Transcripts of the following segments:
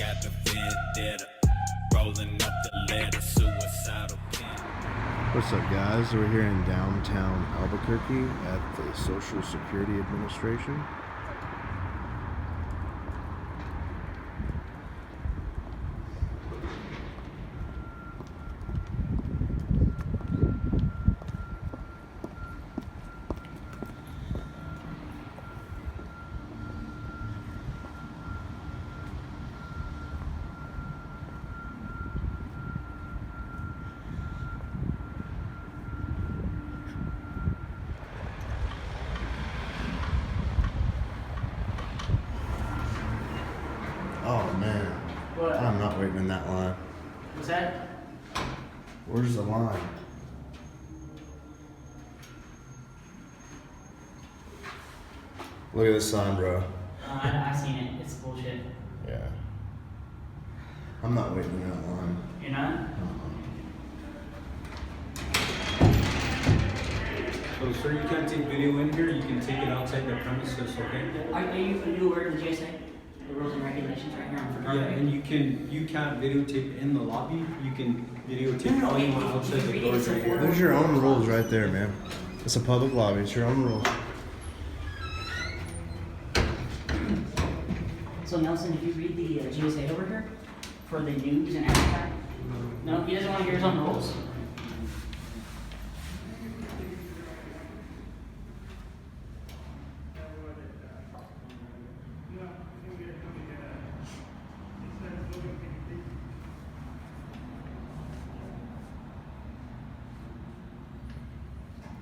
got the vendetta. Rolling up the letter, suicidal pen. What's up, guys? We're here in downtown Albuquerque at the Social Security Administration. Oh man, What? I'm not waiting in that line. What's that? Where's the line? Look at this sign, bro. I've seen it. It's bullshit. Yeah. I'm not waiting in that line. You're not? So, sir, you can't take video in here. You can take it outside the premises, okay? Are you aware of the GSA? The rules and regulations right here on Yeah, photography? and you can't videotape in the lobby. You can videotape all you want outside the doors right here. There's your own rules right there, man. It's a public lobby. It's your own rules. So Nelson, if you read the GSA over here for the news and advertising, no, he doesn't want to hear his own rules.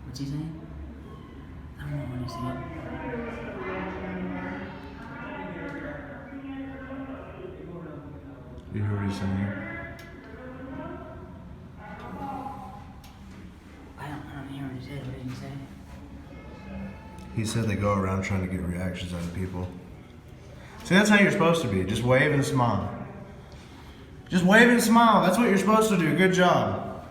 What's he saying? I don't know what he's saying. You hear what he's saying? I don't hear what he said. What did he say? He said they go around trying to get reactions out of people. See, that's how you're supposed to be. Just wave and smile. Just wave and smile. That's what you're supposed to do. Good job.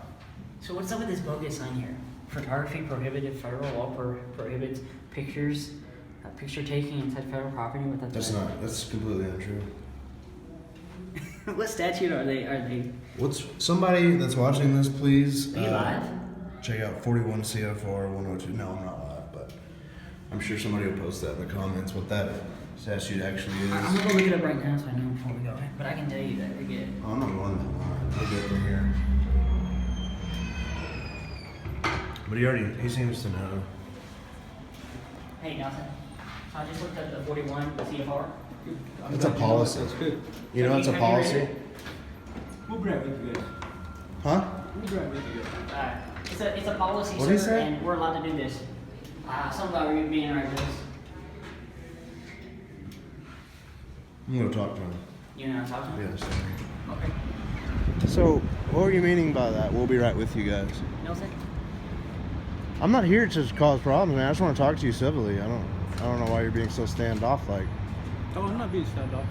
So what's up with this bogus sign here? Photography prohibited. Federal law prohibits pictures, picture taking inside federal property without. That's completely untrue. What statute are they? What's somebody that's watching this, please? Are you live? Check out 41 CFR 102. No, I'm not live, but I'm sure somebody will post that in the comments what that statute actually is. I'm gonna go look it up right now so I know before we go. But I can tell you that we're good. Oh, I'm not going that line. We're good from here. But he seems to know. Hey Nelson, I just looked at the 41 CFR. It's a policy. That's good. You know, it's a Have you read policy. it? We'll be right with you guys. Huh? We'll be right with you guys. It's a policy, What'd he sir, say? and we're allowed to do this. Something about you being right with this. I'm gonna talk to him. You know what I'm talking about? Yes. Okay. So, what were you meaning by that? We'll be right with you guys. Nelson? I'm not here to cause problems, man. I just want to talk to you civilly. I don't know why you're being so standoff-like. Oh, I'm not being standoffish.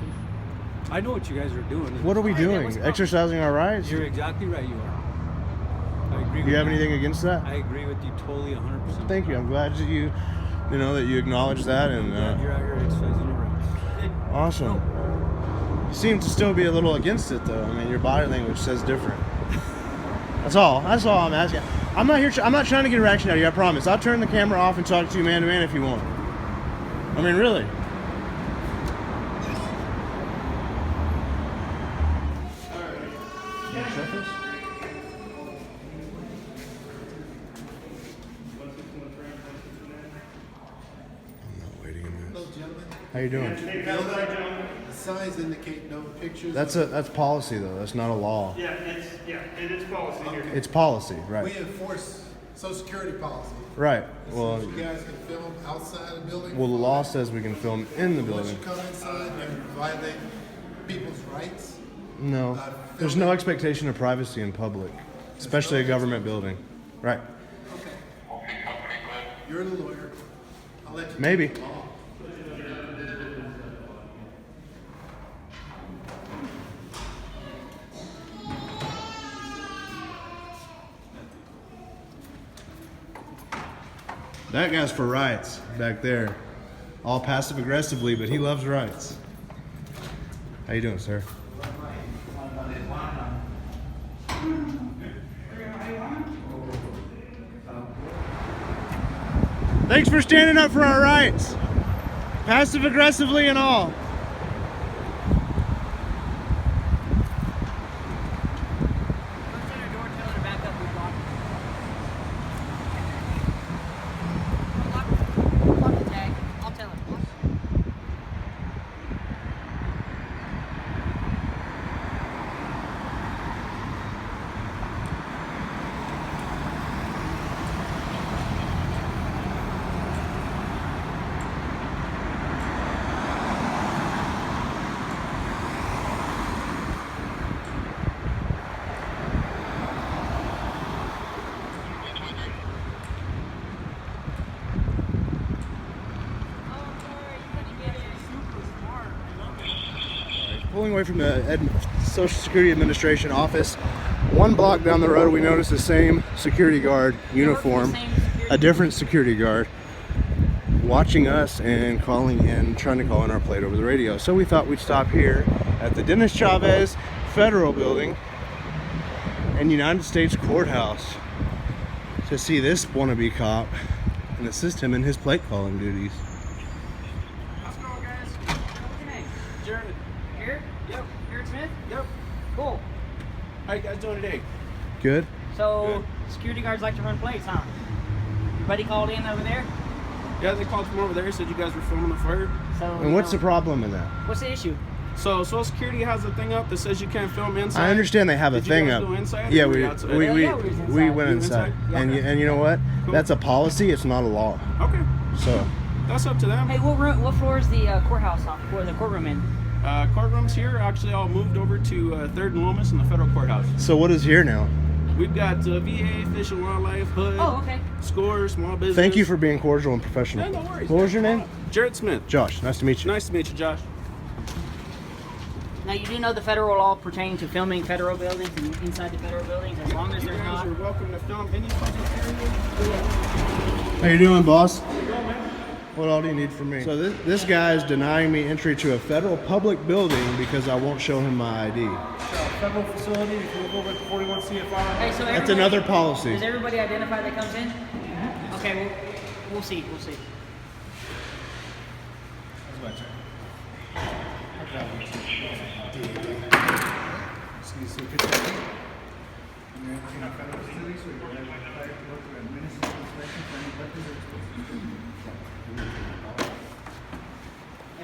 I know what you guys are doing. What are we doing? Exercising our rights? You're exactly right. You are. I agree. Do you have anything against that? I agree with you totally 100%. Thank you. I'm glad that you acknowledge that, and Glad you're out here exercising your rights. awesome. You seem to still be a little against it, though. I mean, your body language says different. That's all I'm asking. I'm not trying to get a reaction out of you. I promise. I'll turn the camera off and talk to you man to man if you want. I mean, really. Can you shut this? I'm not waiting in Hello, this. gentlemen. How you doing? The signs indicate no pictures. That's policy, though. That's not a law. Yeah, it is policy here. It's policy, We right? enforce Social Security policy. Right. It Well, says you guys can film outside the building. the law says we can film in the Once building. you come inside, you violate people's rights. No, there's no expectation of privacy in public, especially a government building. Right. Okay. You're the lawyer. I'll let you. Maybe. take the law. That guy's for rights back there. All passive aggressively, but he loves rights. How you doing, sir? Thanks for standing up for our rights. Passive aggressively and all. Pulling away from the Social Security Administration office, one block down the road we noticed the same security guard uniform, a different security guard, watching us and trying to call in our plate over the radio. So we thought we'd stop here at the Dennis Chavez Federal Building and United States Courthouse to see this wannabe cop and assist him in his plate calling duties. How's it going, guys? What's your name? Jared. Here? Yep. Jared Smith? Yep. Cool. How you guys doing today? Good? So, security guards like to run plates, huh? Your buddy called in over there? Yeah, they called from over there, said you guys were filming the fire. So, And what's the problem in that? What's the issue? So Social Security has a thing up that says you can't film inside. I understand they have a Did you thing guys up. go inside, Yeah, or were we you outside? we Yeah, we, yeah, we was we inside. went You inside, inside? and you know what? Cool. That's a policy. It's not a law. Okay, So that's up to them. Hey, what floor is the courthouse on? Or the courtroom in? Courtrooms here actually all moved over to 3rd and Lomas in the federal courthouse. so what is here now? We've got VA, Fish and Wildlife, HUD, Oh, okay. SCORE, small business. Thank you for being cordial and professional. Yeah, no worries. What was your name? Jared Smith. Josh. Nice to meet you. Nice to meet you, Josh. Now, you do know the federal law pertaining to filming federal buildings and inside the federal buildings, as long as You they're guys not. are welcome to film any public area. How you doing, boss? What all do you need from me? So this guy is denying me entry to a federal public building because I won't show him my ID. Federal facility, if you look over at 41 CFR. Hey, so That's everybody- another policy. Does everybody identify that comes in? Okay, we'll see. We'll see.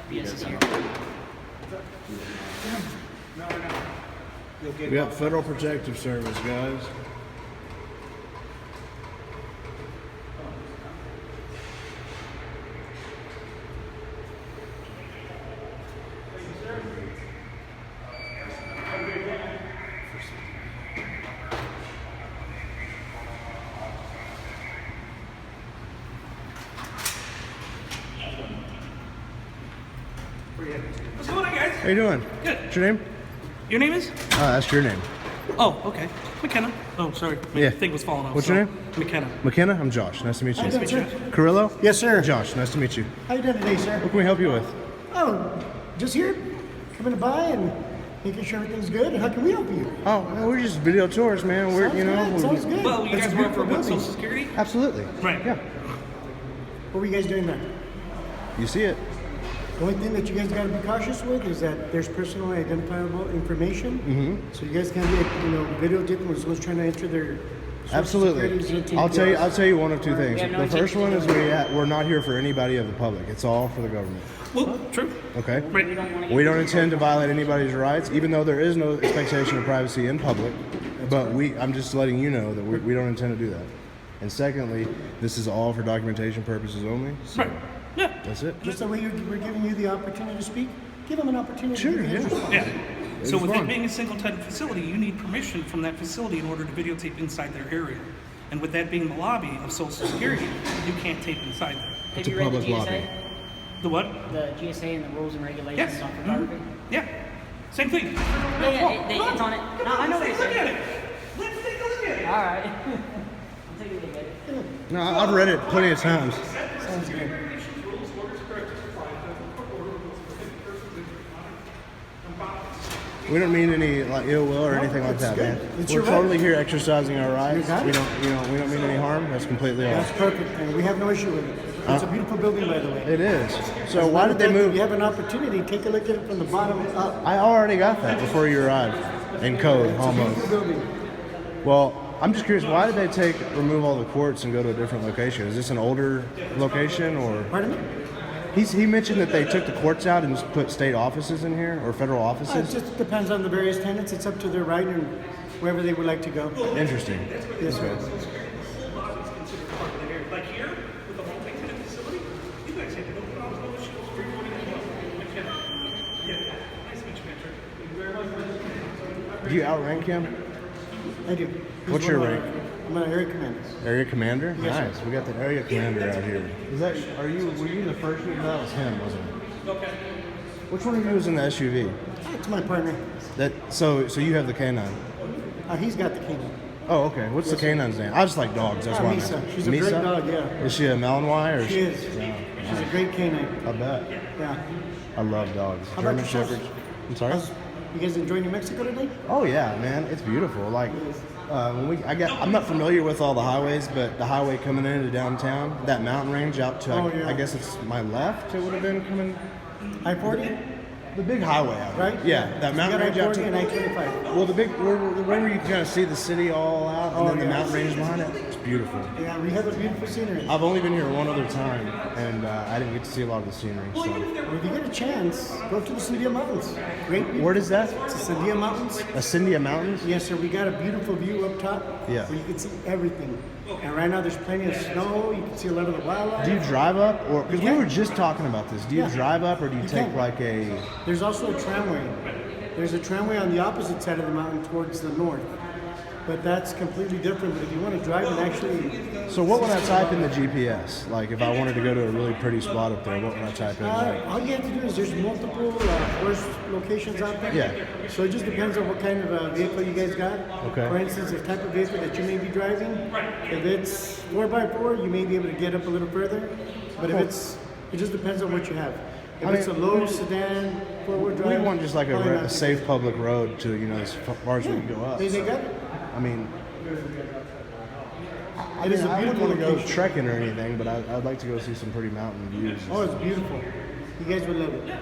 FPS is here. We got Federal Protective Service, guys. What's going on, guys? How you doing? Good. What's your name? Your name is? That's your name. Oh, okay. McKenna. Oh, sorry. My Yeah. thing was falling off. What's so- your name? McKenna. McKenna? I'm Josh. Nice to meet you. Nice to meet you. Carrillo? Yes, sir. Josh, nice to meet you. How you doing today, sir? What can we help you with? Oh, just here, coming by and making sure everything's good. How can we help you? Oh, well, we're just video tours, man. We're, Sounds you know, good. Sounds good. Well, you That's guys a work for beautiful what, Social building. Security? absolutely. Right. Yeah. What were you guys doing there? You see it. The only thing that you guys got to be cautious with is that there's personally identifiable information. Mm-hmm. So you guys can't get, videotaping when someone's trying to enter their Social Security's Absolutely. into I'll tell you one of two things. We have no The first one is intention we're not here for anybody of the public. It's all for the government. Well, true. Okay? Right. We don't intend to violate anybody's rights, even though there is no expectation of privacy in public. But I'm just letting you know that we don't intend to do that. And secondly, this is all for documentation purposes only. So Right. Yeah. that's it. Just the way we're giving you the opportunity to speak, give them an opportunity Sure, to give you his yeah. response. Yeah. So It's with fun. it being a single-tenant facility, you need permission from that facility in order to videotape inside their area. And with that being the lobby of Social Security, you can't tape inside there. Have It's a you read the public GSA? lobby. The what? The GSA and the rules and regulations Yes. on photography? Yeah. Same thing. It's on it. No, I know what Let's it take a look at says. it. Let's take a look at it. All right. I'll take a look at it. No, I've read it plenty of times. Sounds good. We don't mean any ill will or anything like that, man. It's We're your right. totally here exercising our rights. got We it. don't mean any harm. That's completely all. That's perfect, and we have no issue with it. It's a beautiful building, by the way. It is. So why did they move? If you have an opportunity, take a look at it from the bottom up. I already got that before you arrived. In code, It's a almost. beautiful building. Well, I'm just curious, why did they remove all the courts and go to a different location? Is this an older location or? Pardon me? He mentioned that they took the courts out and just put state offices in here or federal It offices. just depends on the various tenants. It's up to their right and wherever they would like to go. Interesting. Yes, sir. Like here, with a multi-tenant facility, you guys have no problem, no issues, free floating. Yeah, nice to meet you, Patrick. Thank you very much. Do you outrank him? I do. What's your rank? I'm an area commander. Area commander? Yes, sir. Nice. We got the area commander out here. Were you the first one? That was him, wasn't it? Okay. Which one of you was in the SUV? It's my partner. So you have the canine. He's got the canine. Oh, okay. What's the canine's name? I just like dogs. That's why. I'm Misa. asking. She's a great Misa? dog, yeah. Is she a Malinois or? She is. Yeah. She's a great canine. I bet. Yeah. I love dogs. How about German yourself? Shepherds. I'm sorry. You guys enjoying New Mexico today? Oh yeah, man, it's beautiful. Like I'm not familiar with all the highways, but the highway coming into downtown, that mountain range out to, yeah. I guess it's my left. It would have been coming. I-40? The big highway out Right? here. Yeah, that mountain You range got out I-40 to. and I-25. Well, the big where you kind of see the city all out, and then the yeah. mountain range behind it. It's beautiful. Yeah, we have a beautiful scenery. I've only been here one other time, and I didn't get to see a lot of the scenery. So, Well, if you get a chance, go to the Sandia Mountains. Great view. where is that? It's the Sandia Mountains. Ascendia Mountains. Yes, sir. We got a beautiful view up top. Yeah. Where you can see everything. And right now there's plenty of snow. You can see a lot of the wildlife. Do you drive up, or because we were just talking about this? Do you Yeah. drive up, or do you You take can. like a? There's also a tramway. There's a tramway on the opposite side of the mountain towards the north. But that's completely different. But if you want to drive and actually... So what would I type in the GPS? Like if I wanted to go to a really pretty spot up there, what would I type in? Like, all you have to do is there's multiple forest locations out there. Yeah. So it just depends on what kind of vehicle you guys got. Okay. For instance, the type of vehicle that you may be driving. If it's 4x4, you may be able to get up a little further. But if it just depends on what you have. If it's a low sedan, four-wheel drive. we want just like probably not a safe public road to, as far as we can go up. They So, got it. I mean, It is a I wouldn't beautiful want to go location. trekking or anything, but I'd like to go see some pretty mountain views. Oh, it's beautiful. You guys would love it.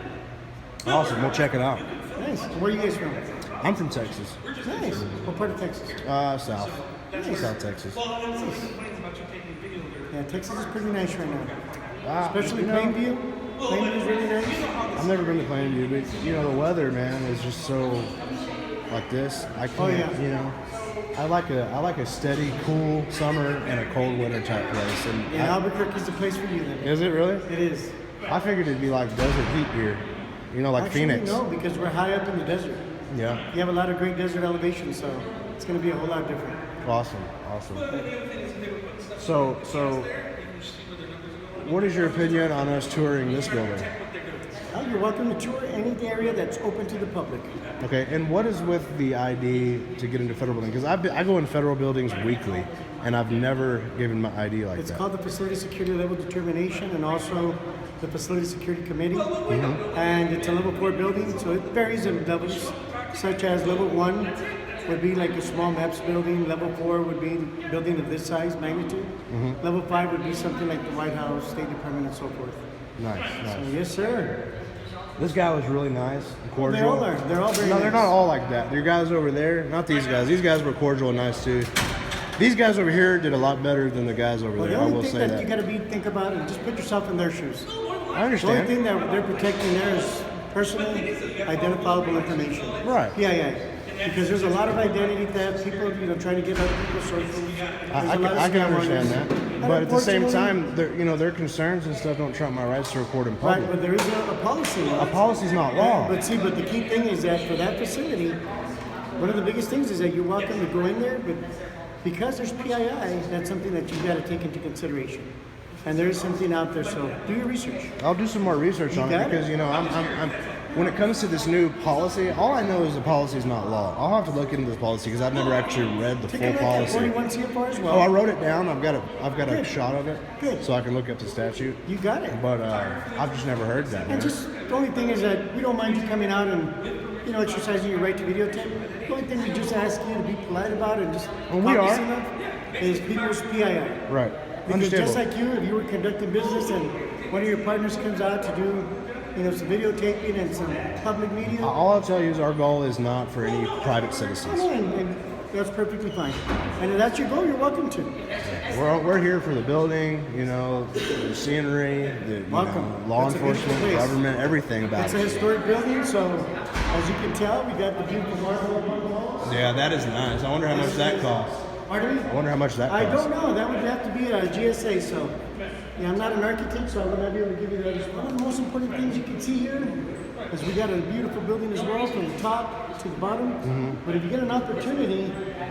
Awesome, we'll check it out. Nice. Where are you guys from? I'm from Texas. Nice. What part of Texas? South. South Texas. Yeah, Texas is pretty nice right now. Especially you know, Plainview. Plainview is really nice. I've never been to Plainview, but the weather, man, is just so like this. I can't, yeah. I like a steady, cool summer and a cold winter type place. And Yeah, Albuquerque is the place for you then. is it really? It is. I figured it'd be like desert heat here, like Actually, Phoenix. no, because we're high up in the desert. Yeah. You have a lot of great desert elevation, so it's going to be a whole lot different. Awesome. So, what is your opinion on us touring this building? Well, you're welcome to tour any area that's open to the public. Okay, and what is with the ID to get into federal buildings? Because I go in federal buildings weekly, and I've never given my ID like It's that. called the Facility Security Level Determination and also the Facility Security Committee. And it's a level 4 building, so it varies in levels, such as level 1 would be like a small MAPS building, level 4 would be a building of this size, magnitude. Level 5 would be something like the White House, State Department, and so forth. Nice. So, yes, sir. This guy was really nice, and cordial. They all are. They're all very No, nice. they're not all like that. Your guys over there, not these guys. These guys were cordial and nice too. These guys over here did a lot better than the guys over Well, there. the I only will thing say that you that. got to think about is just put yourself in their shoes. I The only understand. thing that they're protecting there is personally identifiable information. Right. Yeah. Because there's a lot of identity theft, people, trying to get other people's socials. I can understand that, but at the same time, their concerns and stuff don't trump my rights to record in Right, public. but there is a policy. A policy's not law. But the key thing is that for that facility, one of the biggest things is that you're welcome to go in there, but because there's PII, that's something that you've got to take into consideration. And there is something out there, so do your research. I'll do some more research on it got it. because I'm when it comes to this new policy, all I know is the policy is not law. I'll have to look into this policy because I've never actually read the Take full a look at policy. 41 CFR as well. Oh, I wrote it down. I've got a Good. shot of it, Good. so I can look up the statute. You got it. But I've just never heard that. And Man. just the only thing is that we don't mind you coming out and exercising your right to videotape. The only thing we just ask you to be polite about and just Well, we are. cognizant of is people's PII. Right. Because just Understandable. like you, if you were conducting business and one of your partners comes out to do, some videotaping and some public media, All I'll tell you is our goal is not for any private citizens. and that's perfectly fine. And if that's your goal, you're welcome to. We're here for the building, the scenery, the Welcome. law It's a beautiful enforcement, place. government, everything about It's a it. historic building, so as you can tell, we got the beautiful marble up on the walls. Yeah, that is nice. I wonder how much that costs. Pardon me? I wonder how much that I costs. don't know. That would have to be a GSA. So, I'm not an architect, so I would not be able to give you that. One of the most important things you can see here is we got a beautiful building as well, from the top to the bottom. But if you get an opportunity,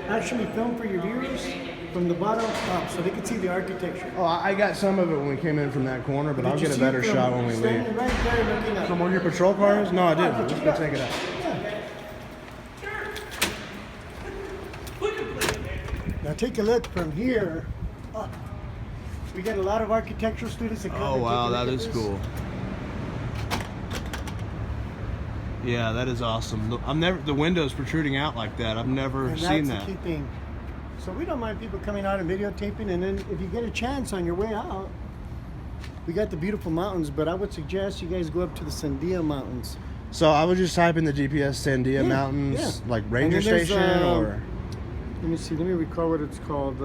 actually film for your viewers from the bottom up, so they can see the architecture. Oh, I got some of it when we came in from that corner, but I'll Did you get a see it better from shot when we standing leave. right there looking up? From one of your patrol cars? No, I didn't. Let's go take it out. Now take a look from here up. We got a lot of architectural students that come Oh and wow, take a that look is at this. cool. Yeah, that is awesome. The windows protruding out like that. I've never And seen that's that. the key thing. So we don't mind people coming out and videotaping, and then if you get a chance on your way out, we got the beautiful mountains, but I would suggest you guys go up to the Sandia Mountains. So I was just type in the GPS Sandia Mountains, yeah. like ranger And then there's, station, or Let me recall what it's called.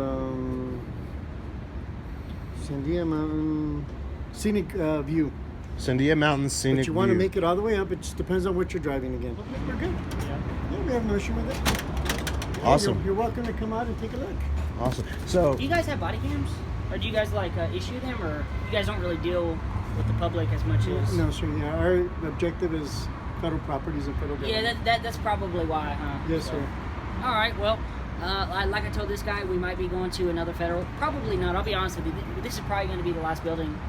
Sandia Mountain Scenic View. Sandia Mountains Scenic But you want to View. make it all the way up. It just depends on what you're driving again. Okay, we're good. Yeah, we have no issue with it. Yeah, Awesome. You're welcome to come out and take a look. Awesome. So Do you guys have body cams? Or do you guys issue them, or you guys don't really deal with the public as much as? No, sir. Yeah, our objective is federal properties and federal government. Yeah, that's probably why, huh? Yes, So- sir. All right. Well, like I told this guy, we might be going to another federal. Probably not. I'll be honest with you. This is probably going to be the last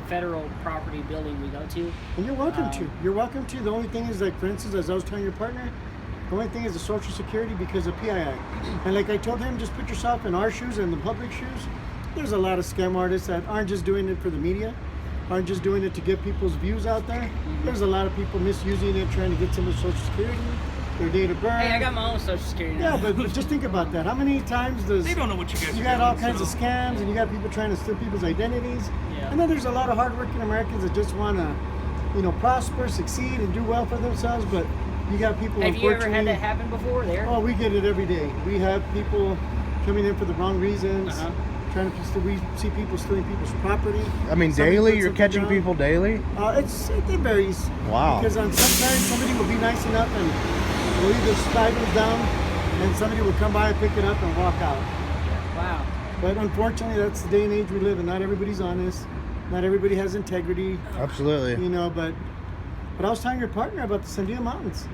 federal property building we go to. And you're welcome to. You're welcome to. The only thing is, like, for instance, as I was telling your partner, the only thing is the Social Security because of PII. And like I told him, just put yourself in our shoes and the public shoes. There's a lot of scam artists that aren't just doing it for the media, aren't just doing it to get people's views out there. There's a lot of people misusing it, trying to get some of Social Security, their date of birth. Hey, I got my own Social Security. Yeah, but just think about that. How many times does They don't know what you guys you are got doing, all kinds of so- scams, and you got people trying to steal people's identities. Yeah. And then there's a lot of hardworking Americans that just want to, prosper, succeed, and do well for themselves. But you got people. Have you ever unfortunately, had that happen before there? Oh, we get it every day. We have people coming in for the wrong reasons. Uh-huh. We see people stealing people's property. I mean, Somebody daily puts you're something catching down. people daily. It varies. Wow. Because on sometimes somebody will be nice enough and will leave their items down, and somebody will come by and pick it up and walk out. Wow. But unfortunately, that's the day and age we live in. Not everybody's honest. Not everybody has integrity. Absolutely. But I was telling your partner about the Sandia Mountains.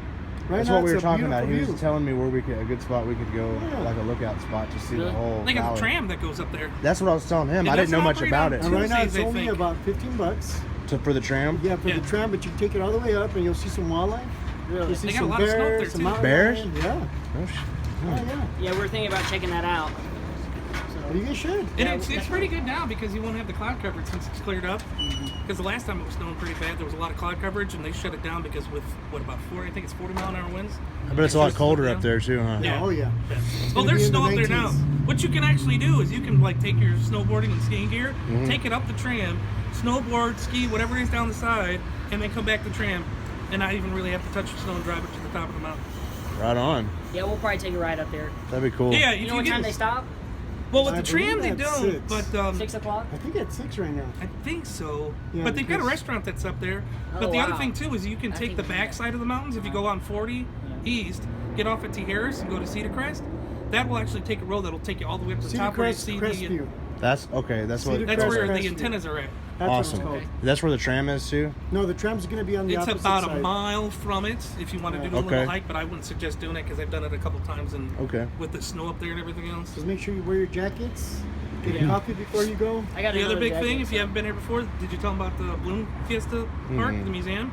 Right That's now, what we it's were a talking about. He beautiful was view. telling me where a good spot we could go, Yeah. like a lookout spot to see the Really? whole They got valley. the tram that goes up there. That's what I was telling him. It I didn't know doesn't much operate about on it. And right now, it's Tuesdays, I only think. about $15. For the tram. Yeah, for Yeah. the tram, but you take it all the way up, and you'll see some wildlife. Really? You'll see They got a some lot of snow up there, bears, some too. mountain Bears? lions. Yeah. Oh, Oh, yeah. Yeah, we're thinking about checking that out. Well, you guys should. And Yeah, it's pretty good now because you won't have the cloud coverage since it's cleared up. Because the last time it was snowing pretty bad, there was a lot of cloud coverage, and they shut it down because with about 40-mile-an-hour winds. But it's a lot Just colder down. up there too, huh? Yeah. Oh, yeah. Well, gonna there's be in the snow up there now. 19s. What you can actually do is you can take your snowboarding and skiing gear, take it up the tram, snowboard, ski, whatever is down the side, and then come back the tram, and not even really have to touch the snow and drive it to the top of the mountain. Right on. Yeah, we'll probably take a ride up there. That'd be cool. Yeah, You know what time they stop? Well, with I the tram they believe that's don't, 6. but 6 o'clock? I think it's 6 right now. I think so. Yeah, but they've got a because- restaurant that's up there. Oh, But the other wow. thing too is you can I take think the we back can. side of the mountains if you go on 40 east, get off at T. Harris and go to Cedar Crest. That will actually take a road that'll take you all the way up to the Cedar top where you Crest, see Crestview. That's okay. That's what. Cedar That's where Crest the Crestview. antennas are at. That's Awesome. what it's called. That's where the tram is too. No, the tram's going to be on the It's opposite about side. a mile from it if you want to do a Okay. little hike, but I wouldn't suggest doing it because I've done it a couple times and Okay. with the snow up there and everything else. Just make sure you wear your jackets. Get a coffee before you go. I got The other another big jacket, thing, if you so- haven't been here before, did you tell them about the Balloon Fiesta Park, the museum?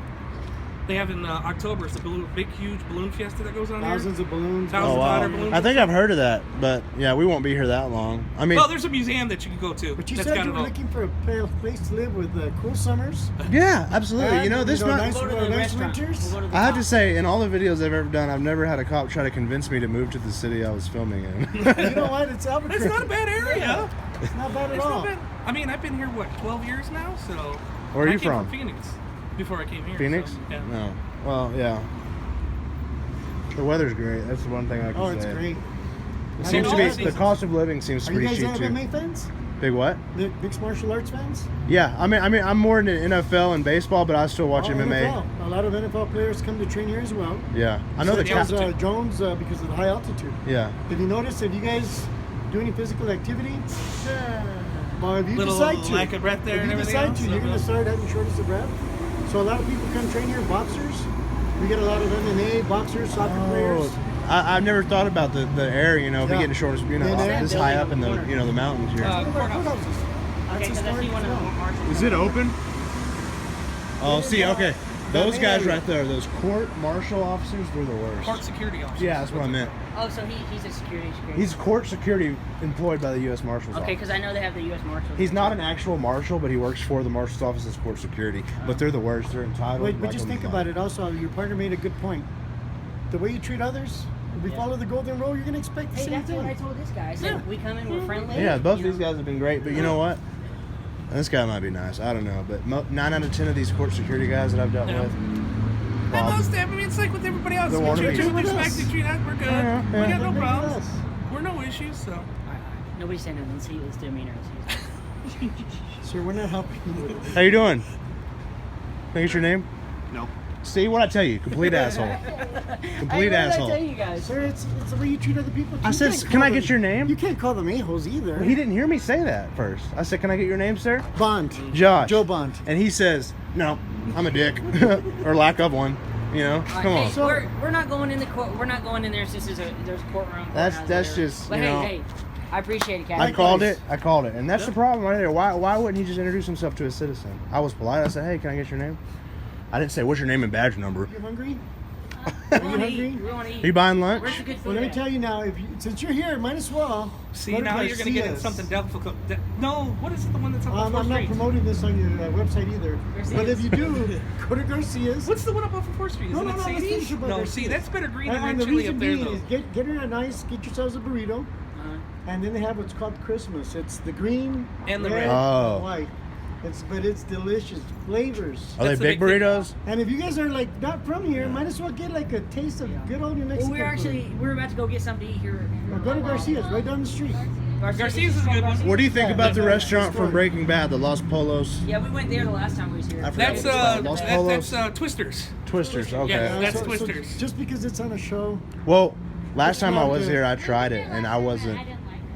They have in October, it's a big, huge balloon fiesta that goes on Thousands here. of balloons. Thousands Oh of wow. hot air balloons. I think I've heard of that, but yeah, we won't be here that long. I mean, Well, there's a museum that you can go to. But you that's said got you it were all. looking for a place to live with cool summers. yeah, absolutely. And, You know, this nice, We'll go to the nice restaurant. winters. We'll go to the I have to top. say, in all the videos I've ever done, I've never had a cop try to convince me to move to the city I was filming in. You know what? It's Albuquerque. It's not a bad area. It's not bad at It's all. not bad. I mean, I've been here, what, 12 years now? So. Where are you I came from? Phoenix. Before I came here. Phoenix? So, yeah. No. Well, yeah. The weather's great. That's the one thing I can Oh, say. it's great. It seems to be, know. the cost of living seems Are you pretty guys cheap too. MMA fans? Big what? Mixed martial arts fans? Yeah, I mean, I'm more into NFL and baseball, but I still watch Oh, MMA. NFL. A lot of NFL players come to train here as well. Yeah, I know the Such as, cap. Jones because of the high altitude. Yeah. Have you noticed, if you guys do any physical activity, well, if you Little decide to, lack of breath there if and you everything decide else, to, you're going to so- start having shortness of breath. So a lot of people come train here, boxers. We get a lot of MMA, boxers, soccer players. I've never thought about the air, you know, if you Yeah. get short, you know, Yeah, this high up in the, you know, the mountains here. Courthouse. That's Okay, because I historic see one as of well. the marshals. Is it open? Oh, see, okay. Those main guys area. right there, those court martial officers, they're the worst. Court security officer. Yeah, that's what I meant. Oh, so he's a security. He's court security employed by the U.S. Marshals Okay, Office. because I know they have the U.S. Marshals. He's not an actual marshal, but he works for the Marshal's Office as court security. But they're the worst. They're entitled. Wait, but just think about it also. Your partner made a good point. The way you treat others, if we follow the golden rule, you're going to expect the Hey, same that's what I thing. told this guy. I said, we come in, we're friendly. Yeah, both you these know. guys have been great, but you know what? This guy might be nice. I don't know, but 9 out of 10 of these court security guys that I've dealt Yeah. with, And well, most, I mean, it's like with everybody else. They We wanna treat be- you with With respect, us. they treat us, we're good. Yeah, We yeah. got no Look at problems. us. We're no issues, so. All right. Nobody's saying nothing. See his demeanor. Sir, we're not helping you with it. how you doing? Can I get your name? No. See what I tell you? Complete asshole. Complete asshole. I tell you guys. Sir, it's the way you treat other people. I You said, can't can call I them- get your name? You can't call them a-holes either. He didn't hear me say that first. I said, can I get your name, sir? Bond. Josh. Joe Bond. And he says, no, I'm a dick. Or lack of one. You know? Come on. Hey, we're not going in the court. We're not going in there since there's a courtroom. That's courthouse there. just, But you hey, know- hey, I appreciate it, Cat. I called it, and that's the problem right there. Why wouldn't he just introduce himself to a citizen? I was polite. I said, hey, can I get your name? I didn't say, what's your name and badge number? You hungry? We Are you want to eat. hungry? We want to Are eat. you buying lunch? Where's the good food? Well, let me at? tell you now. Since you're here, might as well. See, go to now you're going to get Garcia's. something difficult. No, what is it, the one that's up on 4th I'm not Street? promoting this on your website either. Garcia's. But if you do, go to Garcia's. What's the one up off of 4th Street? No, Isn't no, it no, let's Sadie's? finish about No, Garcia's. see, that's better green than And red the chili reason up there, being though. is get her a nice, get yourselves a burrito, Uh-huh. and then they have what's called Christmas. It's the green And the red, red. Oh. and white. But it's delicious flavors. Are they That's the big big thing. burritos? And if you guys are like not from here, might as well get like a taste of good old New Well, Mexico we're about to go get something to eat here. food. Or go to Garcia's, right down the street. Garcia's is a good one. What do you think Yeah, about the yeah, restaurant it's from good. Breaking Bad, the Los Polos? Yeah, we went there the last time we was here. I forgot That's what it's called. Los Polos? that's Twisters. Twisters, okay. Yeah. That's so Twisters. just because it's on a show. Well, last It's time I not was good. here, I tried it, and I wasn't.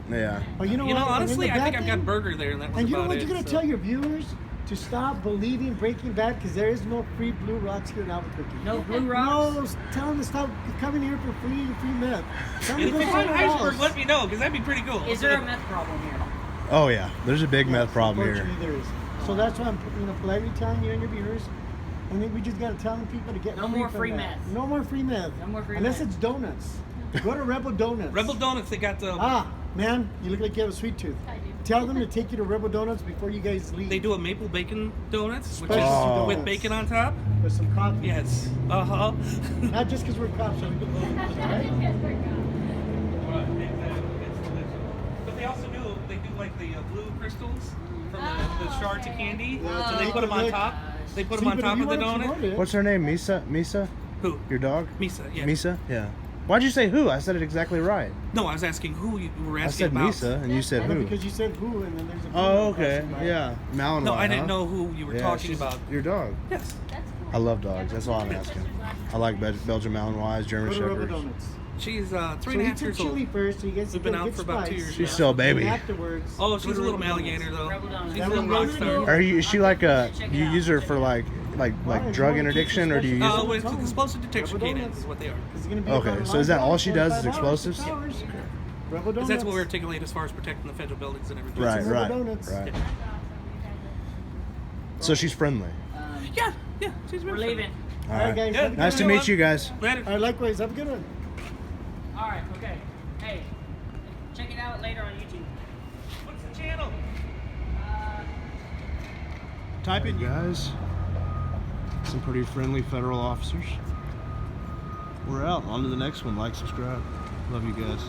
Yeah. Oh, you know You what? know, And then honestly, the I think bad I've got thing- burger there, and that was And you know about what? it. You're gonna so. tell your viewers to stop believing Breaking Bad because there is no free Blue Rocks here in Albuquerque. No Blue Rocks? No, tell them to stop coming here for free meth. Tell them If to you go find somewhere iceberg, else. let me know, because that'd be pretty cool. Is there a meth problem here? Oh, yeah. There's a big meth problem here. Unfortunately, there is. So that's why I'm politely telling you and your viewers. I think we just gotta tell them people to get No free more from free that. meth. No more free meth. No more free Unless meth. it's donuts. Go to Rebel Donuts. Rebel Donuts, they got the. Ah, man, you look like you have a sweet tooth. Tell them to take you to Rebel Donuts before you guys leave. They do a maple bacon donuts, which Specialty is donuts. with bacon on top. with some coffee. Yes. Uh huh. Not just because we're cops. So we can But they also do. They do like the blue crystals from the shards of candy, Yeah, and they put them on top. They put them on top of the donut. What's her name? Misa? Misa? Who? Your dog? Misa. Yeah. Misa? Yeah. Why'd you say who? I said it exactly right. No, I was asking who you were I asking said about. Misa, and you said who. Because you said who, and then there's a. Oh, okay. Yeah. Malinois, No, I didn't huh? know who you were Yeah, talking she's about. Your dog. Yes. I love dogs. That's all I'm asking. I like Belgian Malinois, German Go to Rebel Shepherds. Donuts. She's So 3.5 eat your years old. chili first, so you guys We've can been get out for about 2 spice. years. She's now. still a And baby. afterwards. Oh, go she's to a little Rebel Donuts. alligator though. Rebel Donuts. She's a And little then rock go to star. the- Are you? Is she like a? Check Do it you out. use her for like Why? drug You want interdiction, or do you use? Oh, it? it's explosive detection Rebel canines Donuts. is what they are. It's gonna be Okay, about so is that all she does is 45 hours, explosives? 6 hours. Rebel Because Donuts. that's what we articulate as far as protecting the federal buildings and everything. Right, Rebel right, Donuts. right. So she's friendly. Yeah, yeah. She's We're been leaving. All All right, right. guys. Yeah. have a Nice good to one. meet you guys. Later. All right, likewise. Have a good one. All right. Okay. Hey, check it out later on YouTube. What's the channel? Type in, guys. Some pretty friendly federal officers. We're out. On to the next one. Like, subscribe. Love you guys.